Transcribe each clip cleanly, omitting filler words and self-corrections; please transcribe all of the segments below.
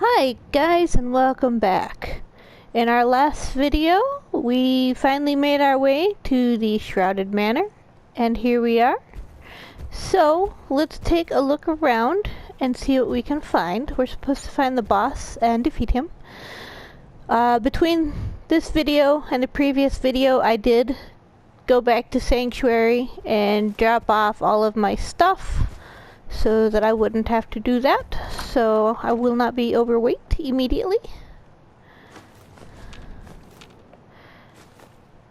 Hi guys and welcome back. In our last video, we finally made our way to the Shrouded Manor, and here we are. So, let's take a look around and see what we can find. We're supposed to find the boss and defeat him. Between this video and the previous video, I did go back to Sanctuary and drop off all of my stuff so that I wouldn't have to do that. So I will not be overweight immediately.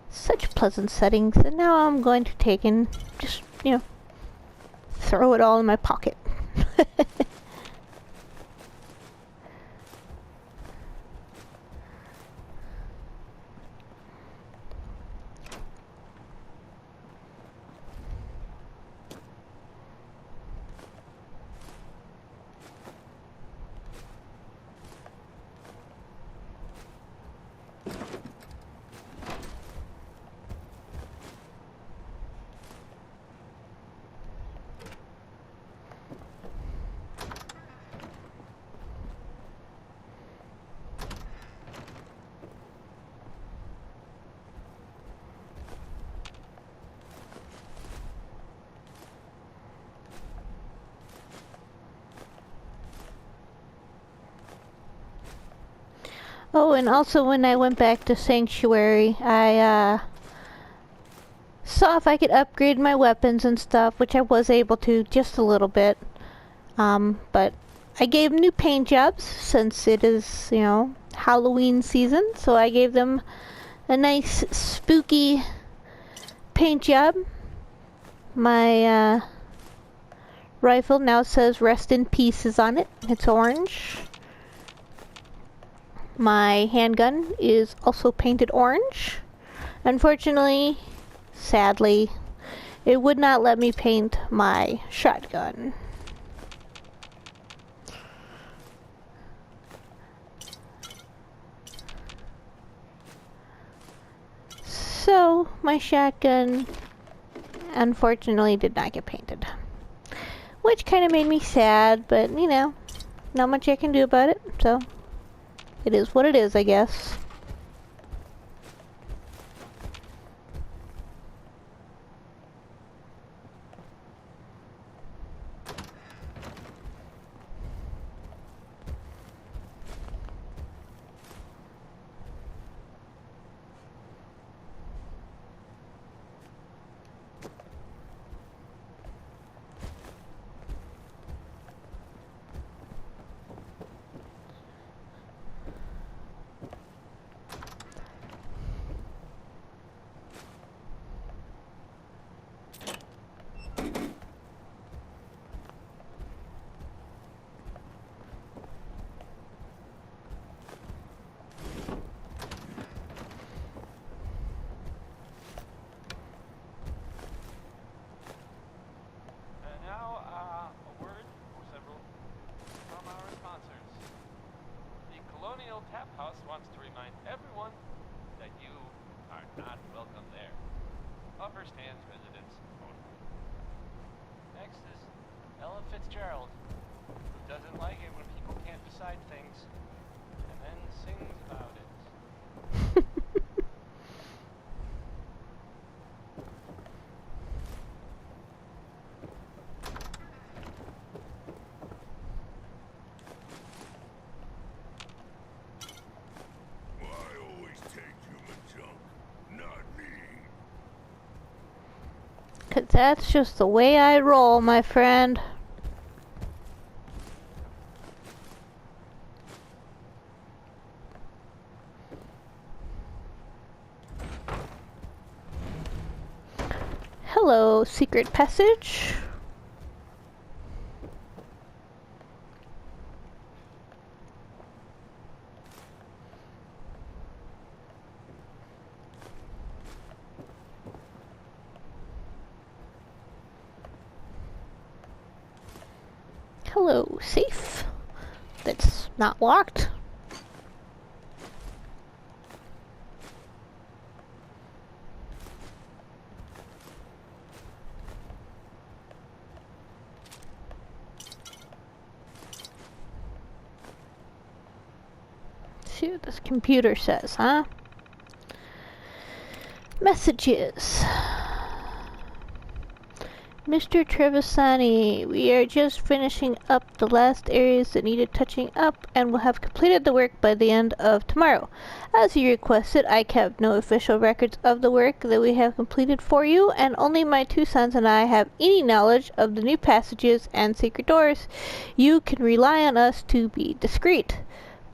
Such pleasant settings, and now I'm going to take and just, throw it all in my pocket. Oh, and also when I went back to Sanctuary, I saw if I could upgrade my weapons and stuff, which I was able to just a little bit. But I gave them new paint jobs since it is, Halloween season, so I gave them a nice spooky paint job. My rifle now says "Rest in Pieces" on it. It's orange. My handgun is also painted orange. Unfortunately, sadly, it would not let me paint my shotgun. So, my shotgun unfortunately did not get painted. Which kind of made me sad, but not much I can do about it, so it is what it is, I guess. Tap House wants to remind everyone that you are not welcome there. A first-hand residence only. Next is Ella Fitzgerald, who doesn't like it when people can't decide things, and then sings about it. Cause that's just the way I roll, my friend. Hello, secret passage. Hello, safe. That's not locked. see what this computer says, huh? Messages. Mr. Trevisani, we are just finishing up the last areas that needed touching up and will have completed the work by the end of tomorrow. As you requested, I kept no official records of the work that we have completed for you, and only my two sons and I have any knowledge of the new passages and secret doors. You can rely on us to be discreet.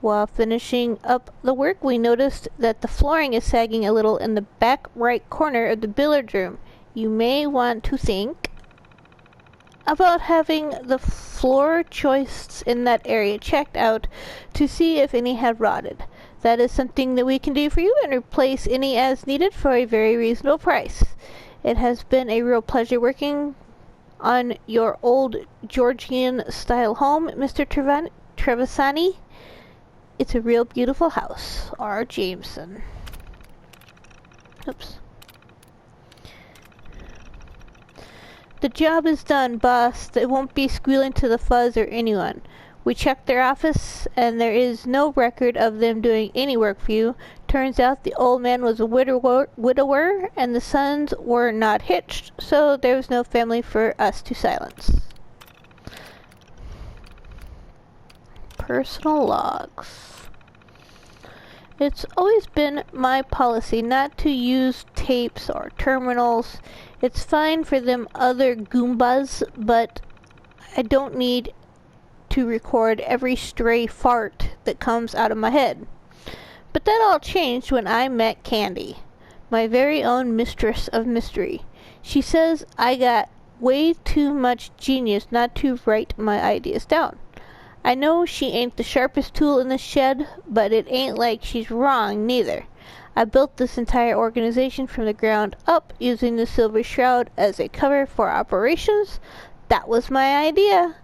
While finishing up the work, we noticed that the flooring is sagging a little in the back right corner of the billiard room. You may want to think about having the floor joists in that area checked out to see if any had rotted. That is something that we can do for you and replace any as needed for a very reasonable price. It has been a real pleasure working on your old Georgian-style home, Mr. Trevisani. It's a real beautiful house. R. Jameson. Oops. The job is done, boss. They won't be squealing to the fuzz or anyone. We checked their office, and there is no record of them doing any work for you. Turns out the old man was a widower, and the sons were not hitched, so there was no family for us to silence. Personal logs. It's always been my policy not to use tapes or terminals. It's fine for them other Goombas, but I don't need to record every stray fart that comes out of my head. But that all changed when I met Candy, my very own mistress of mystery. She says I got way too much genius not to write my ideas down. I know she ain't the sharpest tool in the shed, but it ain't like she's wrong neither. I built this entire organization from the ground up using the Silver Shroud as a cover for operations. That was my idea.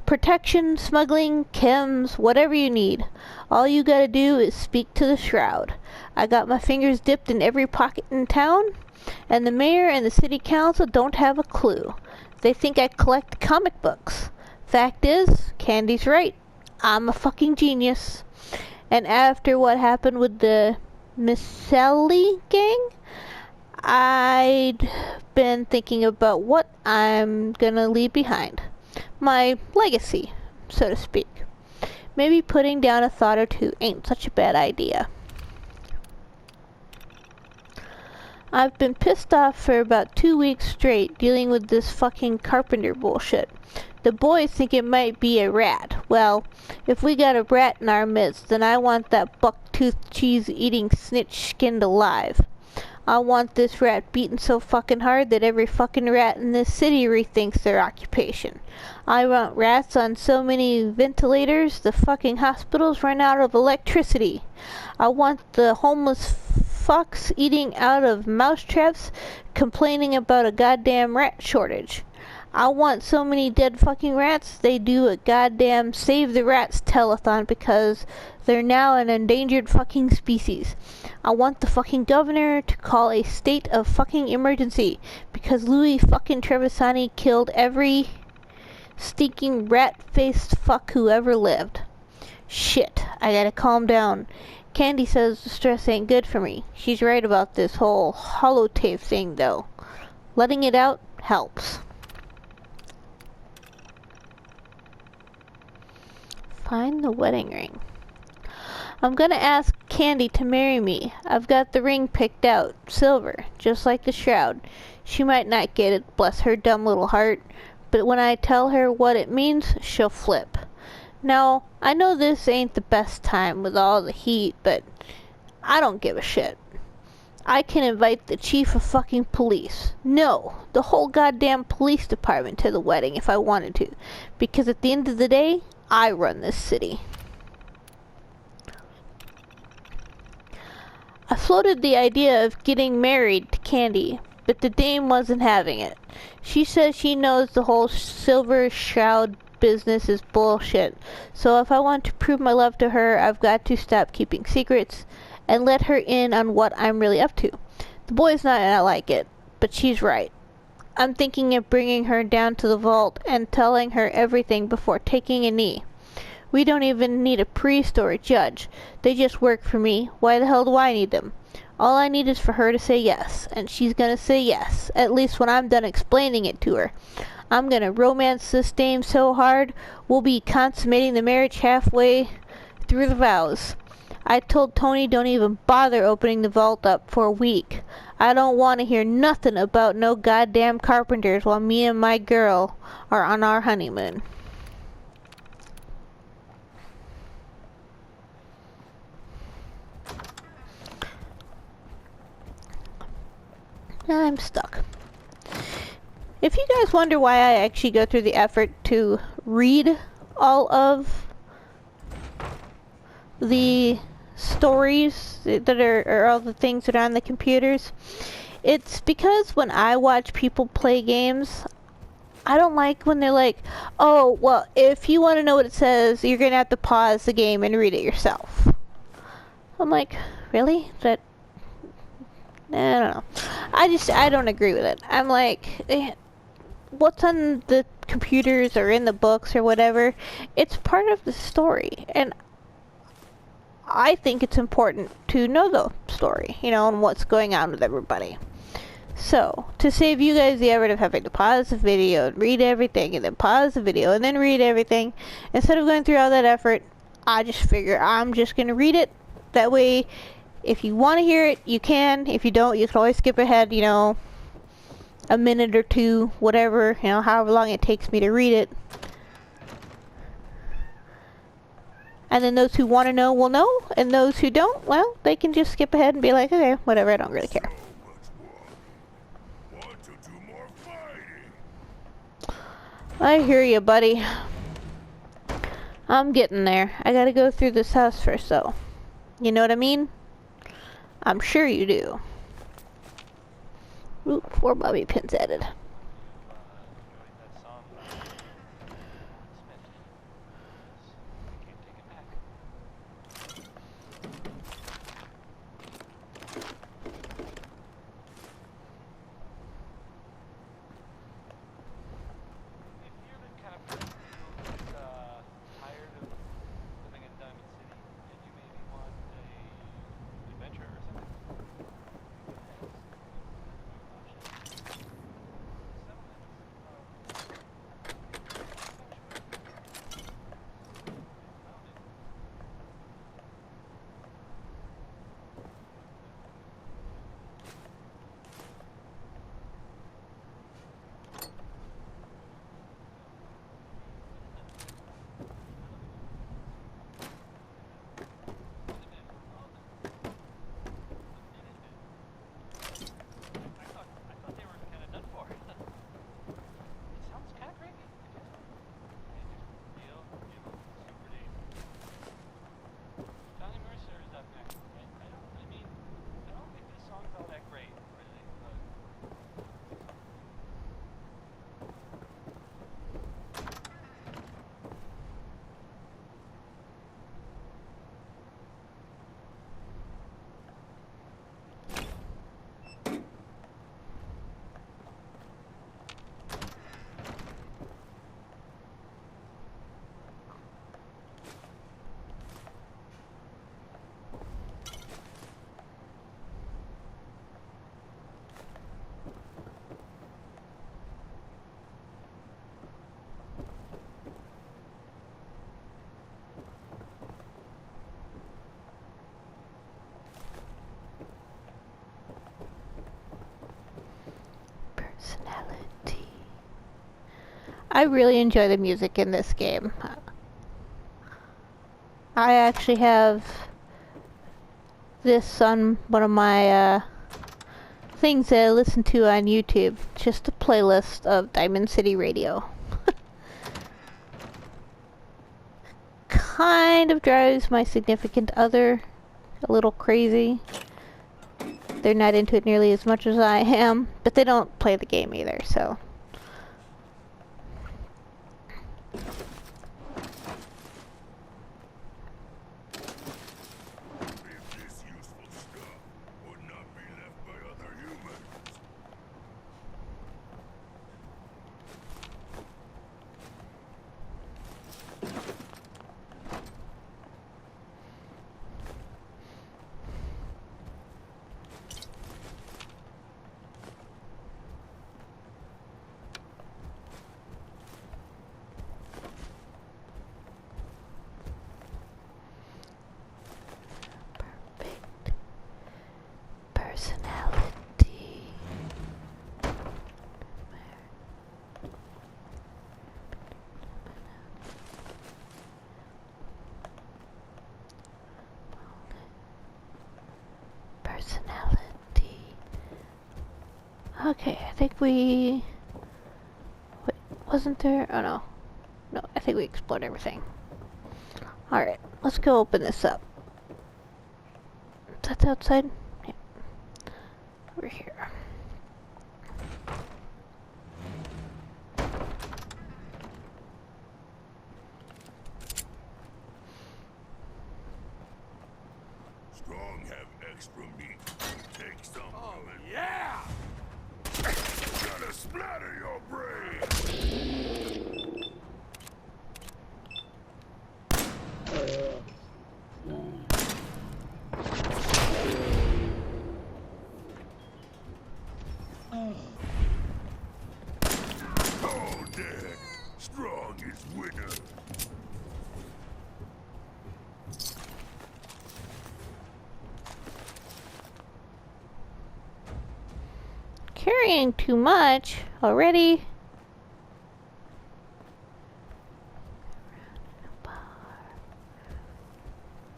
Protection, smuggling, chems, whatever you need. All you gotta do is speak to the Shroud. I got my fingers dipped in every pocket in town, and the mayor and the city council don't have a clue. They think I collect comic books. Fact is, Candy's right. I'm a fucking genius. And after what happened with the Miss Sally gang, I'd been thinking about what I'm gonna leave behind. My legacy, so to speak. Maybe putting down a thought or two ain't such a bad idea. I've been pissed off for about 2 weeks straight dealing with this fucking carpenter bullshit. The boys think it might be a rat. Well, if we got a rat in our midst, then I want that buck-toothed cheese-eating snitch skinned alive. I want this rat beaten so fucking hard that every fucking rat in this city rethinks their occupation. I want rats on so many ventilators the fucking hospitals run out of electricity. I want the homeless fucks eating out of mousetraps complaining about a goddamn rat shortage. I want so many dead fucking rats they do a goddamn Save the Rats telethon because they're now an endangered fucking species. I want the fucking governor to call a state of fucking emergency because Louis fucking Trevisani killed every stinking rat-faced fuck who ever lived. Shit, I gotta calm down. Candy says the stress ain't good for me. She's right about this whole holotape thing though. Letting it out helps. Find the wedding ring. I'm gonna ask Candy to marry me. I've got the ring picked out. Silver, just like the shroud. She might not get it, bless her dumb little heart, but when I tell her what it means, she'll flip. Now, I know this ain't the best time with all the heat, but I don't give a shit. I can invite the chief of fucking police. No, the whole goddamn police department to the wedding if I wanted to, because at the end of the day, I run this city. I floated the idea of getting married to Candy, but the dame wasn't having it. She says she knows the whole Silver Shroud business is bullshit, so if I want to prove my love to her, I've got to stop keeping secrets and let her in on what I'm really up to. The boys not like it, but she's right. I'm thinking of bringing her down to the vault and telling her everything before taking a knee. We don't even need a priest or a judge. They just work for me. Why the hell do I need them? All I need is for her to say yes, and she's gonna say yes, at least when I'm done explaining it to her. I'm gonna romance this dame so hard, we'll be consummating the marriage halfway through the vows. I told Tony don't even bother opening the vault up for a week. I don't want to hear nothing about no goddamn carpenters while me and my girl are on our honeymoon. I'm stuck. If you guys wonder why I actually go through the effort to read all of the stories that are, or all the things that are on the computers, it's because when I watch people play games, I don't like when they're like, oh, well, if you want to know what it says, you're going to have to pause the game and read it yourself. I'm like, really? That, I don't know. I don't agree with it. I'm like, what's on the computers or in the books or whatever, it's part of the story. And I think it's important to know the story, you know, and what's going on with everybody. So, to save you guys the effort of having to pause the video and read everything, and then pause the video and then read everything, instead of going through all that effort, I just figure I'm just going to read it. That way, if you want to hear it, you can. If you don't, you can always skip ahead, you know, a minute or two, whatever, you know, however long it takes me to read it. And then those who want to know will know, and those who don't, well, they can just skip ahead and be like, okay, whatever, I don't really care. I hear you, buddy. I'm getting there. I gotta go through this house first, though. You know what I mean? I'm sure you do. Ooh, 4 bobby pins added. Enjoyed that song, Smith. I can't take it back. If you're the kind of person who is tired of living in Diamond City and you maybe want a adventure or something, I thought they were kind of done for. It sounds kind of crazy. Real, super deep. Johnny Mercer is up next. I don't think this song's all that great, really. But Personality. I really enjoy the music in this game. I actually have this on one of my things that I listen to on YouTube. Just a playlist of Diamond City Radio. Kind of drives my significant other a little crazy. They're not into it nearly as much as I am, but they don't play the game either, so. Okay, I think we... Wait, wasn't there? Oh no. No, I think we explored everything. Alright, let's go open this up. That's outside? Yeah. Over here. Strong have extra meat. Take some. Oh, yeah! Gonna splatter your brain. All dead. Strong is winner. Carrying too much already.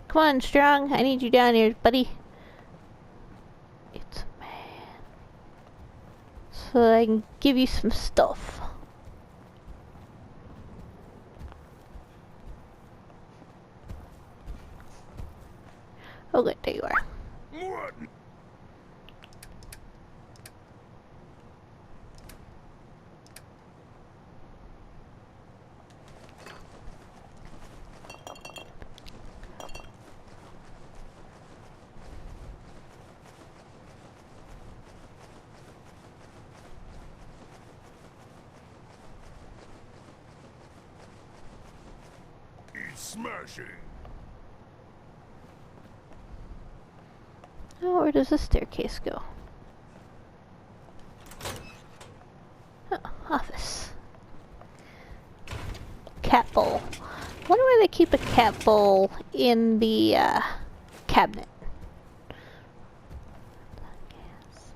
Come on, Strong. I need you down here, buddy. It's a man. So I can give you some stuff. Oh, good. There you are. What? It's smashing. Oh, where does the staircase go? Oh, office. Cat bowl. I wonder why they keep a cat bowl in the cabinet.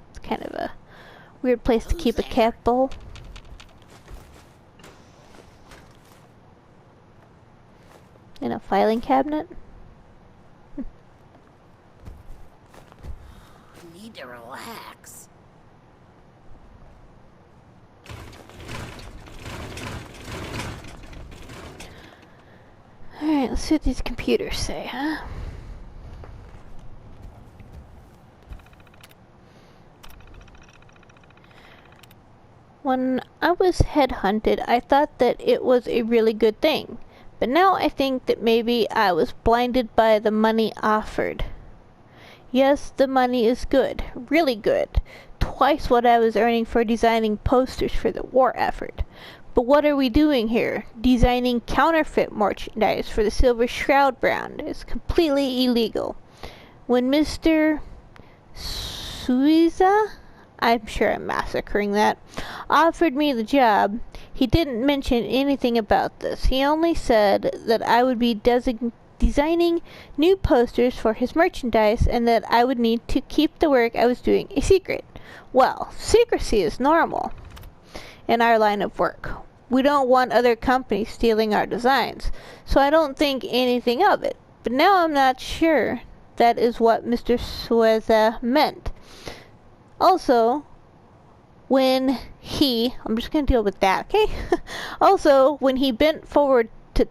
It's kind of a weird place to keep a cat bowl. In a filing cabinet? Need to relax. Alright, let's see what these computers say, huh? When I was headhunted, I thought that it was a really good thing. But now I think that maybe I was blinded by the money offered. Yes, the money is good, really good. Twice what I was earning for designing posters for the war effort. But what are we doing here? Designing counterfeit merchandise for the Silver Shroud brand is completely illegal. When Mr. Suiza, I'm sure I'm massacring that, offered me the job, he didn't mention anything about this. He only said that I would be designing new posters for his merchandise and that I would need to keep the work I was doing a secret. Well, secrecy is normal in our line of work. We don't want other companies stealing our designs, so I don't think anything of it. But now I'm not sure that is what Mr. Sueza meant. Also, when he... I'm just going to deal with that, okay? Also, when he bent forward to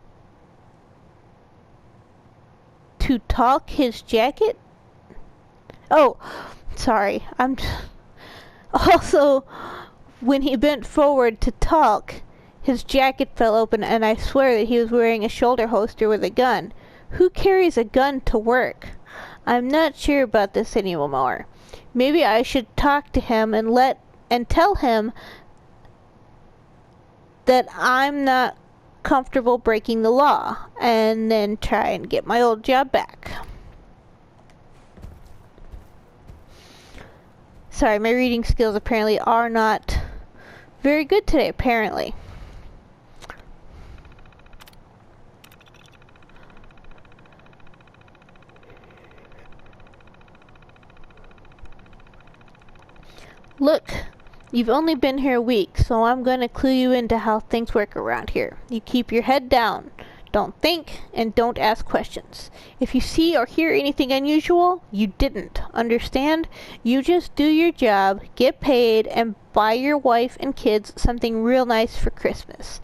talk his jacket... Oh, sorry. Also, when he bent forward to talk, his jacket fell open and I swear that he was wearing a shoulder holster with a gun. Who carries a gun to work? I'm not sure about this anymore. Maybe I should talk to him and tell him that I'm not comfortable breaking the law and then try and get my old job back. Sorry, my reading skills apparently are not very good today, apparently. Look, you've only been here a week, so I'm going to clue you into how things work around here. You keep your head down. Don't think and don't ask questions. If you see or hear anything unusual, you didn't. Understand? You just do your job, get paid, and buy your wife and kids something real nice for Christmas.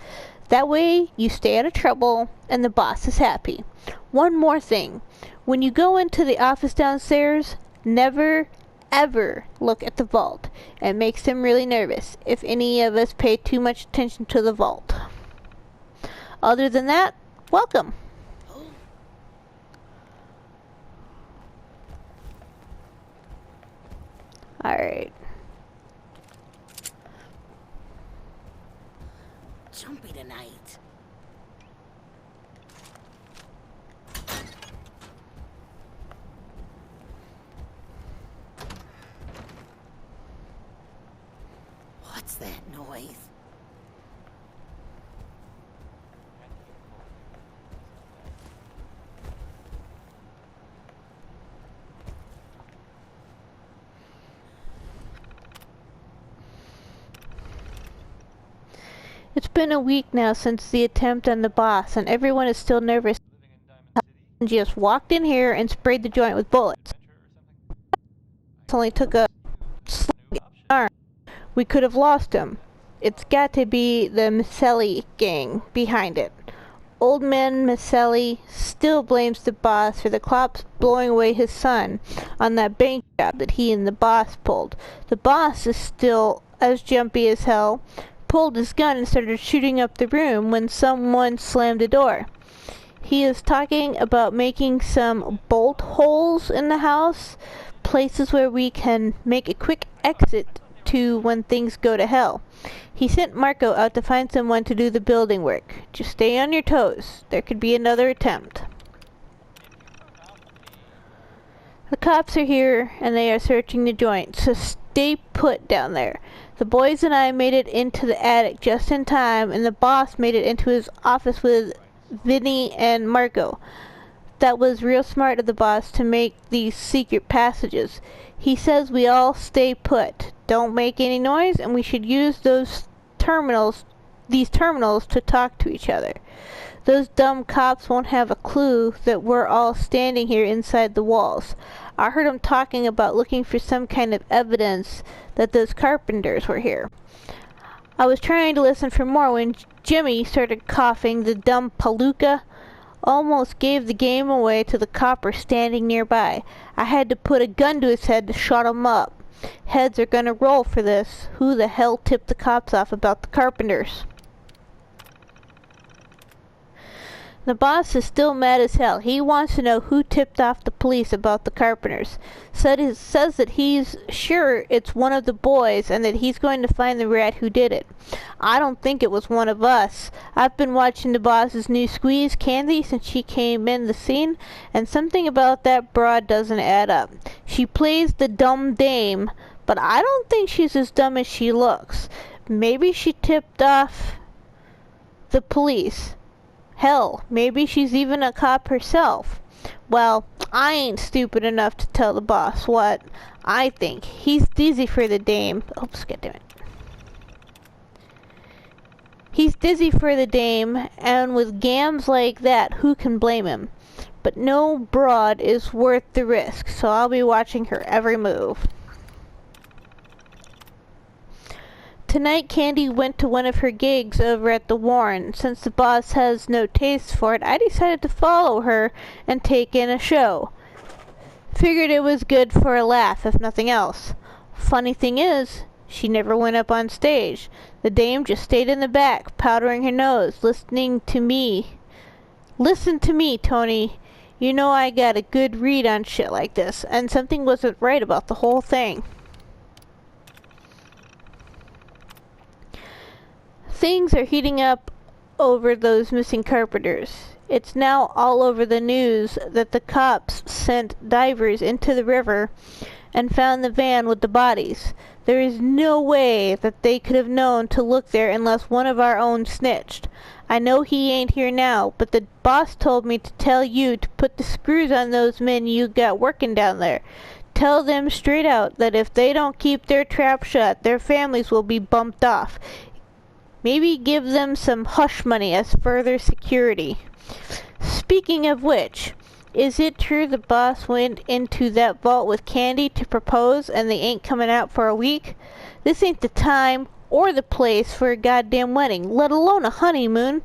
That way, you stay out of trouble and the boss is happy. One more thing. When you go into the office downstairs, never ever look at the vault. It makes them really nervous if any of us pay too much attention to the vault. Other than that, welcome. Alright. Jumpy tonight. What's that noise? It's been a week now since the attempt on the boss, and everyone is still nervous. Living in Diamond City? Just walked in here and sprayed the joint with bullets. Adventure or something? It only took a New option. We could have lost him. It's got to be the Maselli gang behind it. Old man Maselli still blames the boss for the cops blowing away his son on that bank job that he and the boss pulled. The boss is still as jumpy as hell, pulled his gun and started shooting up the room when someone slammed the door. He is talking about making some bolt holes in the house, places where we can make a quick exit to when things go to hell. He sent Marco out to find someone to do the building work. Just stay on your toes. There could be another attempt. The cops are here and they are searching the joint, so stay put down there. The boys and I made it into the attic just in time, and the boss made it into his office with Vinny and Marco. That was real smart of the boss to make these secret passages. He says we all stay put, don't make any noise, and we should use these terminals to talk to each other. Those dumb cops won't have a clue that we're all standing here inside the walls. I heard them talking about looking for some kind of evidence that those carpenters were here. I was trying to listen for more when Jimmy started coughing. The dumb palooka almost gave the game away to the copper standing nearby. I had to put a gun to his head to shut him up. Heads are gonna roll for this. Who the hell tipped the cops off about the carpenters? The boss is still mad as hell. He wants to know who tipped off the police about the carpenters. Says that he's sure it's one of the boys and that he's going to find the rat who did it. I don't think it was one of us. I've been watching the boss's new squeeze, Candy, since she came in the scene, and something about that broad doesn't add up. She plays the dumb dame, but I don't think she's as dumb as she looks. Maybe she tipped off the police. Hell, maybe she's even a cop herself. Well, I ain't stupid enough to tell the boss what I think. He's dizzy for the dame. Oops, goddammit. He's dizzy for the dame, and with gams like that, who can blame him? But no broad is worth the risk, so I'll be watching her every move. Tonight, Candy went to one of her gigs over at the Warren. Since the boss has no taste for it, I decided to follow her and take in a show. Figured it was good for a laugh, if nothing else. Funny thing is, she never went up on stage. The dame just stayed in the back, powdering her nose, listening to me. Listen to me, Tony. You know I got a good read on shit like this, and something wasn't right about the whole thing. Things are heating up over those missing carpenters. It's now all over the news that the cops sent divers into the river and found the van with the bodies. There is no way that they could have known to look there unless one of our own snitched. I know he ain't here now, but the boss told me to tell you to put the screws on those men you got working down there. Tell them straight out that if they don't keep their trap shut, their families will be bumped off. Maybe give them some hush money as further security. Speaking of which, is it true the boss went into that vault with Candy to propose and they ain't coming out for a week? This ain't the time or the place for a goddamn wedding, let alone a honeymoon.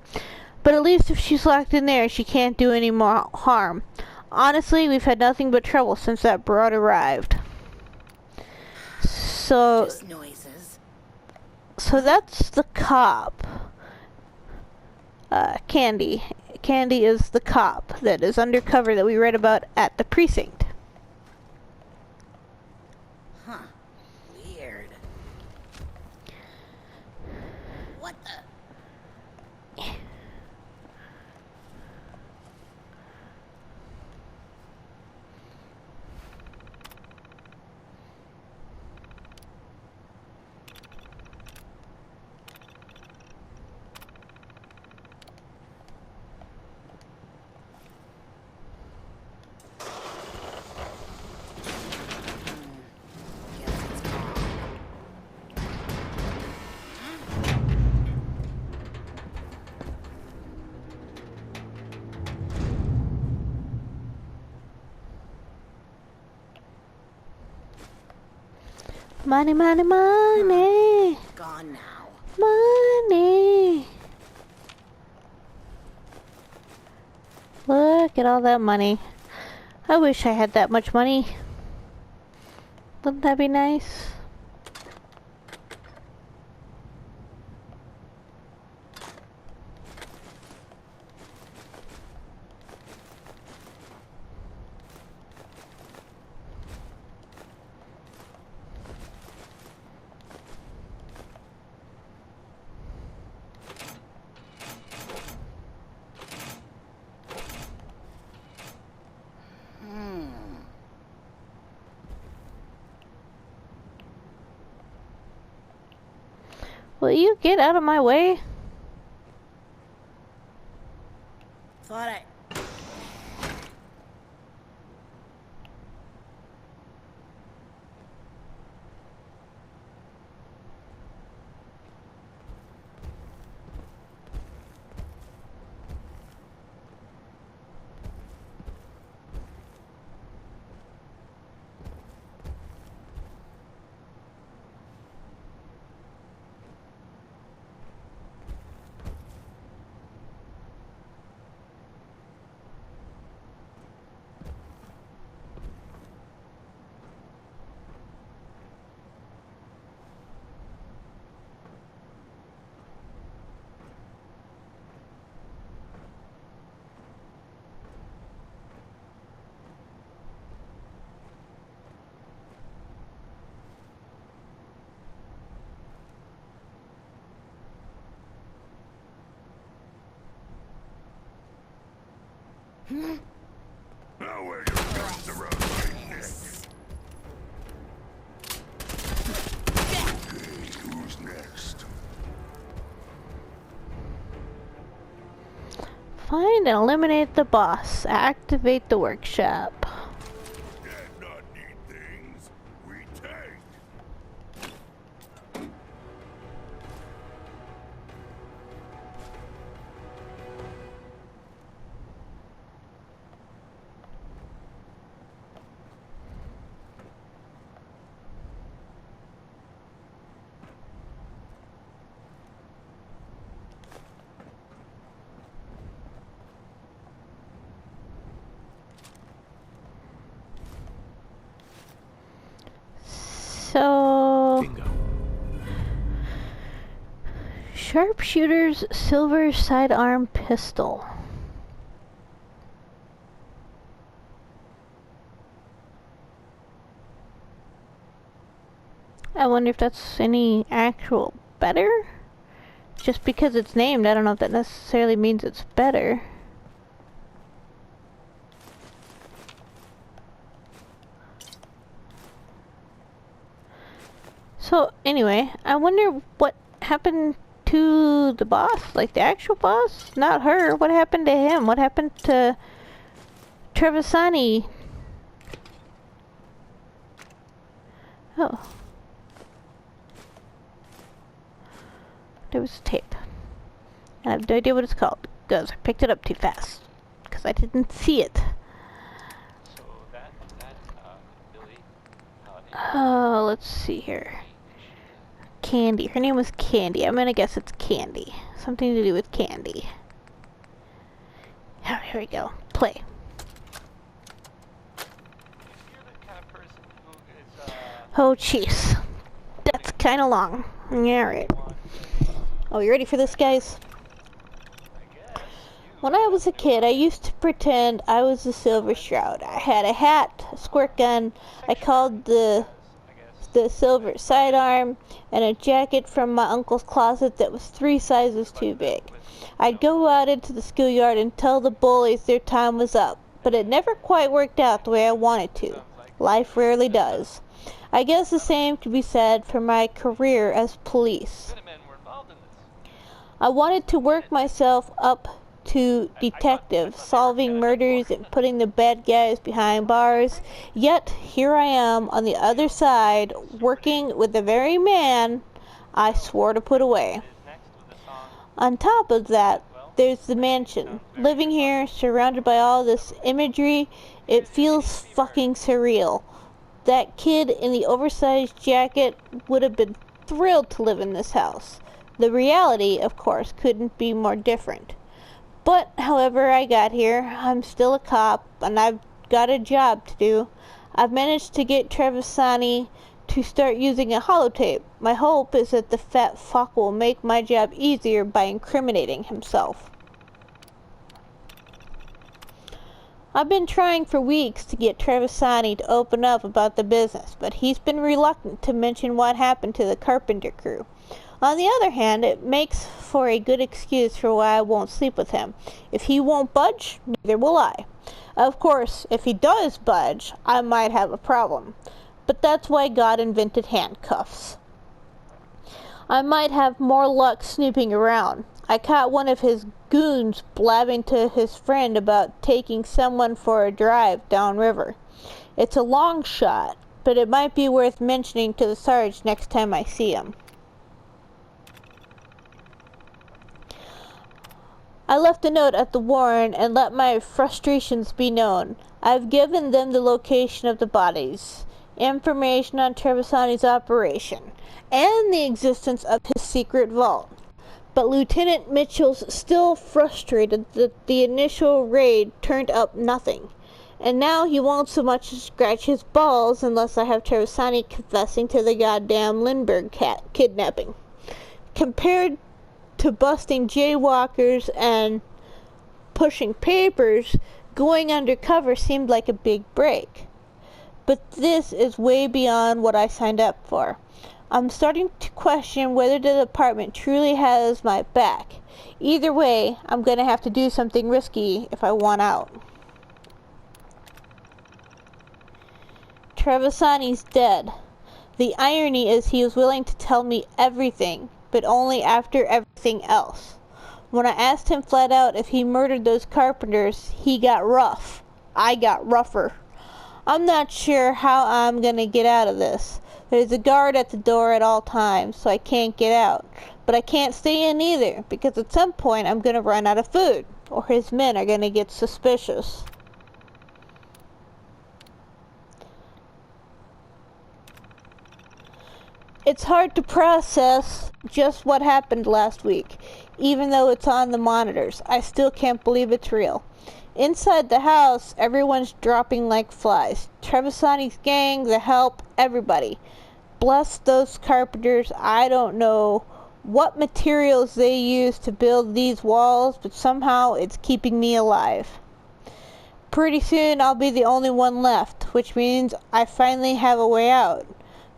But at least if she's locked in there, she can't do any more harm. Honestly, we've had nothing but trouble since that broad arrived. So Just noises. that's the cop. Candy. Candy is the cop that is undercover that we read about at the precinct. Huh. Weird. What the? Guess it's gone. Money, money, money. Gone now. Money. Look at all that money. I wish I had that much money. Wouldn't that be nice? Will you get out of my way? Thought I... Now wear your guns around my neck. Okay, who's next? Find and eliminate the boss. Activate the workshop. Dead not need things. We take. So, Bingo. sharpshooter's silver sidearm pistol. I wonder if that's any actual better? Just because it's named, I don't know if that necessarily means it's better. So, anyway, I wonder what happened to the boss, like the actual boss? Not her. What happened to him? What happened to Trevisani? Oh. there was a tape. And I have no idea what it's called because I picked it up too fast because I didn't see it. So that Billy. Oh, let's see here. Candy. Her name was Candy. I'm gonna guess it's Candy. Something to do with candy. Oh, here we go. Play. If you're the kind of person who is Oh, jeez. That's kind of long. Alright. Oh, you ready for this, guys? I guess When I was a kid, I used to pretend I was the Silver Shroud. I had a hat, a squirt gun, I called the silver sidearm, and a jacket from my uncle's closet that was 3 sizes too big. I'd go out into the schoolyard and tell the bullies their time was up, but it never quite worked out the way I wanted to. Life rarely does. I guess the same could be said for my career as police. Minutemen were involved in this. I wanted to work myself up to detective, solving murders and putting the bad guys behind bars. Yet, here I am on the other side, working with the very man I swore to put away. Next with a song. On top of that, there's the mansion. Living here, surrounded by all this imagery, it feels fucking surreal. That kid in the oversized jacket would have been thrilled to live in this house. The reality, of course, couldn't be more different. But, however I got here, I'm still a cop, and I've got a job to do. I've managed to get Trevisani to start using a holotape. My hope is that the fat fuck will make my job easier by incriminating himself. I've been trying for weeks to get Trevisani to open up about the business, but he's been reluctant to mention what happened to the carpenter crew. On the other hand, it makes for a good excuse for why I won't sleep with him. If he won't budge, neither will I. Of course, if he does budge, I might have a problem. But that's why God invented handcuffs. I might have more luck snooping around. I caught one of his goons blabbing to his friend about taking someone for a drive downriver. It's a long shot, but it might be worth mentioning to the Sarge next time I see him. I left a note at the Warren and let my frustrations be known. I've given them the location of the bodies, information on Trevisani's operation, and the existence of his secret vault. But Lieutenant Mitchell's still frustrated that the initial raid turned up nothing. And now he won't so much as scratch his balls unless I have Trevisani confessing to the goddamn Lindbergh cat kidnapping. Compared to busting jaywalkers and pushing papers, going undercover seemed like a big break. But this is way beyond what I signed up for. I'm starting to question whether the department truly has my back. Either way, I'm going to have to do something risky if I want out. Trevisani's dead. The irony is he was willing to tell me everything, but only after everything else. When I asked him flat out if he murdered those carpenters, he got rough. I got rougher. I'm not sure how I'm gonna get out of this. There's a guard at the door at all times, so I can't get out. But I can't stay in either, because at some point I'm gonna run out of food, or his men are gonna get suspicious. It's hard to process just what happened last week. Even though it's on the monitors, I still can't believe it's real. Inside the house, everyone's dropping like flies. Trevisani's gang, the help, everybody. Bless those carpenters. I don't know what materials they use to build these walls, but somehow it's keeping me alive. Pretty soon I'll be the only one left, which means I finally have a way out.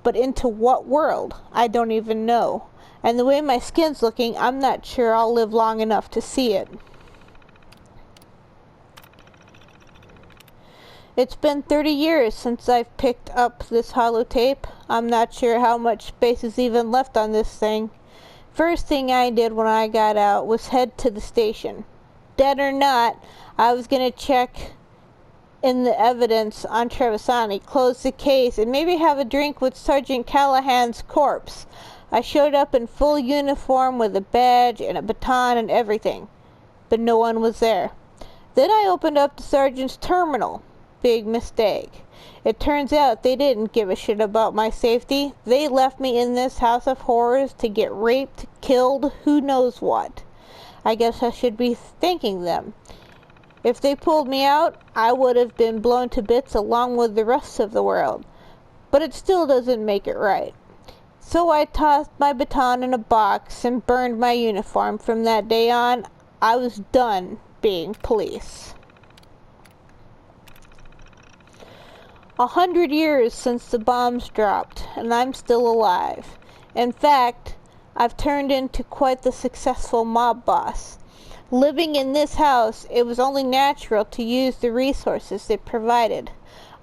But into what world? I don't even know. And the way my skin's looking, I'm not sure I'll live long enough to see it. It's been 30 years since I've picked up this holotape. I'm not sure how much space is even left on this thing. First thing I did when I got out was head to the station. Dead or not, I was gonna check in the evidence on Trevisani, close the case, and maybe have a drink with Sergeant Callahan's corpse. I showed up in full uniform with a badge and a baton and everything, but no one was there. Then I opened up the sergeant's terminal. Big mistake. It turns out they didn't give a shit about my safety. They left me in this house of horrors to get raped, killed, who knows what. I guess I should be thanking them. If they pulled me out, I would have been blown to bits along with the rest of the world. But it still doesn't make it right. So I tossed my baton in a box and burned my uniform. From that day on, I was done being police. 100 years since the bombs dropped, and I'm still alive. In fact, I've turned into quite the successful mob boss. Living in this house, it was only natural to use the resources it provided.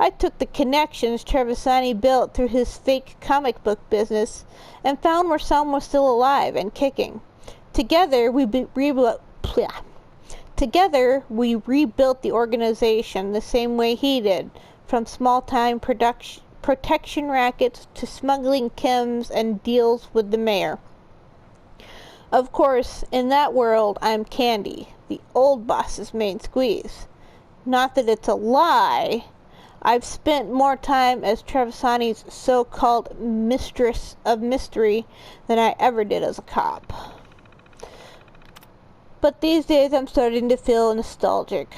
I took the connections Trevisani built through his fake comic book business and found where some were still alive and kicking. Together, we rebuilt the organization the same way he did, from small-time protection rackets to smuggling chems and deals with the mayor. Of course, in that world, I'm Candy, the old boss's main squeeze. Not that it's a lie. I've spent more time as Trevisani's so-called mistress of mystery than I ever did as a cop. But these days I'm starting to feel nostalgic.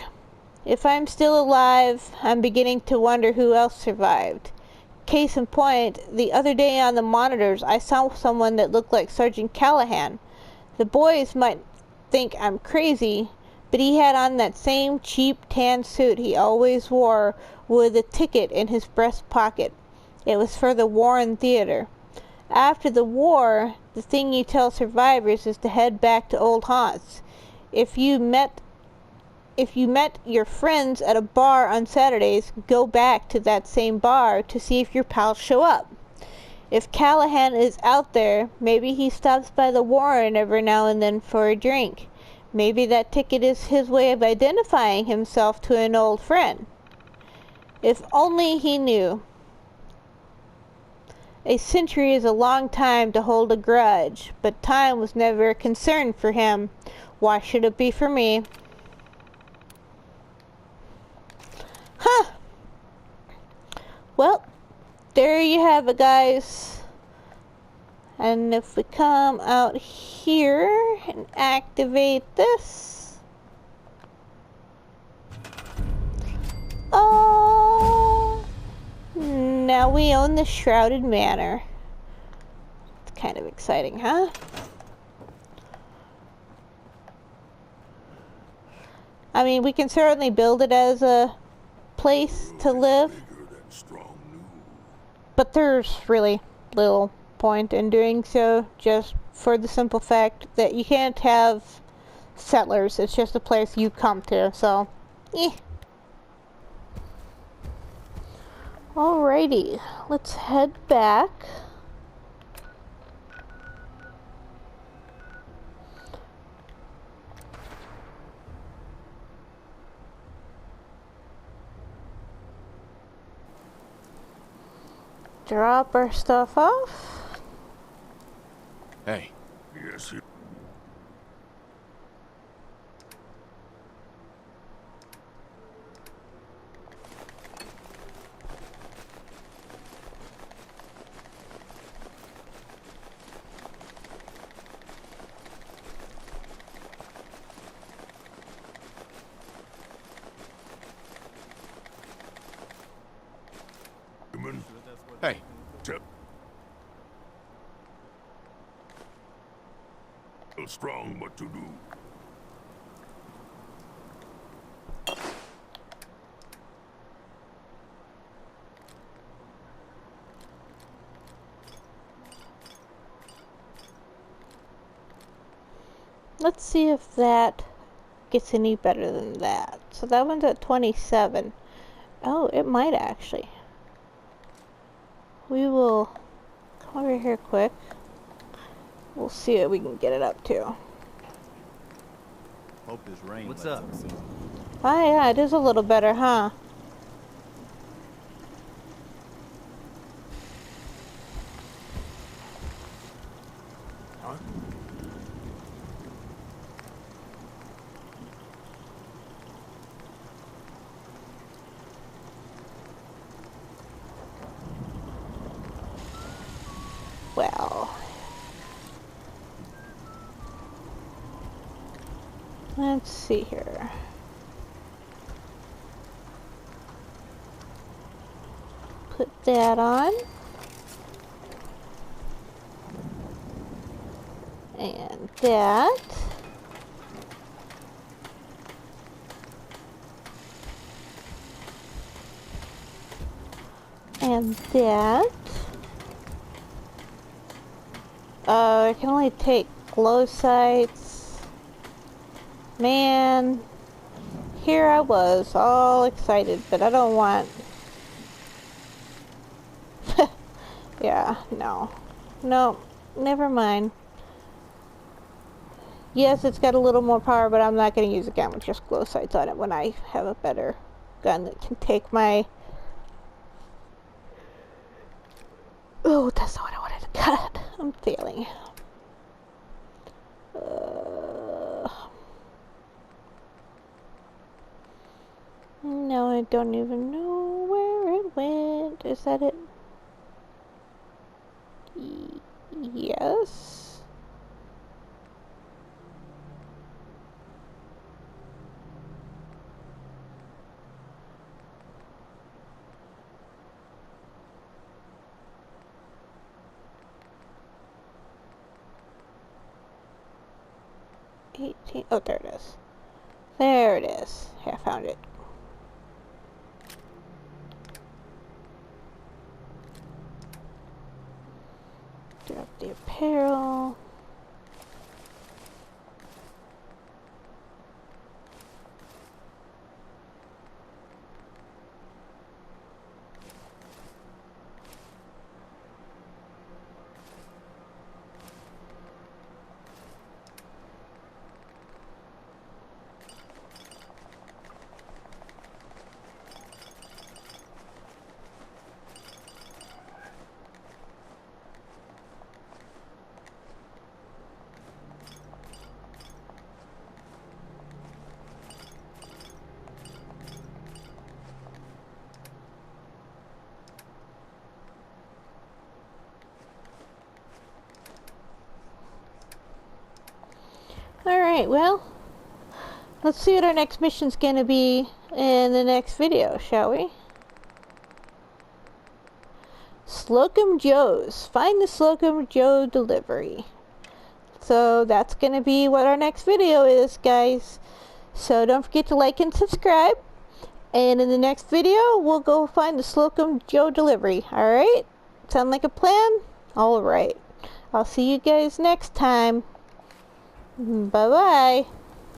If I'm still alive, I'm beginning to wonder who else survived. Case in point, the other day on the monitors I saw someone that looked like Sergeant Callahan. The boys might think I'm crazy, but he had on that same cheap tan suit he always wore with a ticket in his breast pocket. It was for the Warren Theater. After the war, the thing you tell survivors is to head back to old haunts. If you met your friends at a bar on Saturdays, go back to that same bar to see if your pals show up. If Callahan is out there, maybe he stops by the Warren every now and then for a drink. Maybe that ticket is his way of identifying himself to an old friend. If only he knew. A century is a long time to hold a grudge, but time was never a concern for him. Why should it be for me? Huh. Well, there you have it, guys. And if we come out here and activate this. Oh, now we own the Shrouded Manor. It's kind of exciting, huh? I mean, we can certainly build it as a place to live, but there's really little point in doing so, just for the simple fact that you can't have settlers. It's just a place you come to, so alrighty, let's head back. Drop our stuff off. Hey. Yes, you. Hey. Strong, what to do? Let's see if that gets any better than that. So that one's at 27. Oh, it might actually. We will come over here quick. We'll see what we can get it up to. Hope this rain. What's up? Ah, yeah, it is a little better, huh? well. Let's see here. Put that on. And that. And that. I can only take glow sights. Man, here I was, all excited, but I don't want... Yeah, no. No, never mind. Yes, it's got a little more power, but I'm not going to use a gun with just glow sights on it when I have a better gun that can take my... Oh, that's not what I wanted to cut. I'm failing. No, I don't even know where it went. Is that it? Yes. Oh, there it is. There it is. Yeah, I found it. Drop the apparel. Alright, well, let's see what our next mission's gonna be in the next video, shall we? Slocum Joe's. Find the Slocum Joe delivery. So that's gonna be what our next video is, guys. So don't forget to like and subscribe. And in the next video, we'll go find the Slocum Joe delivery. Alright? Sound like a plan? Alright. I'll see you guys next time. Bye-bye.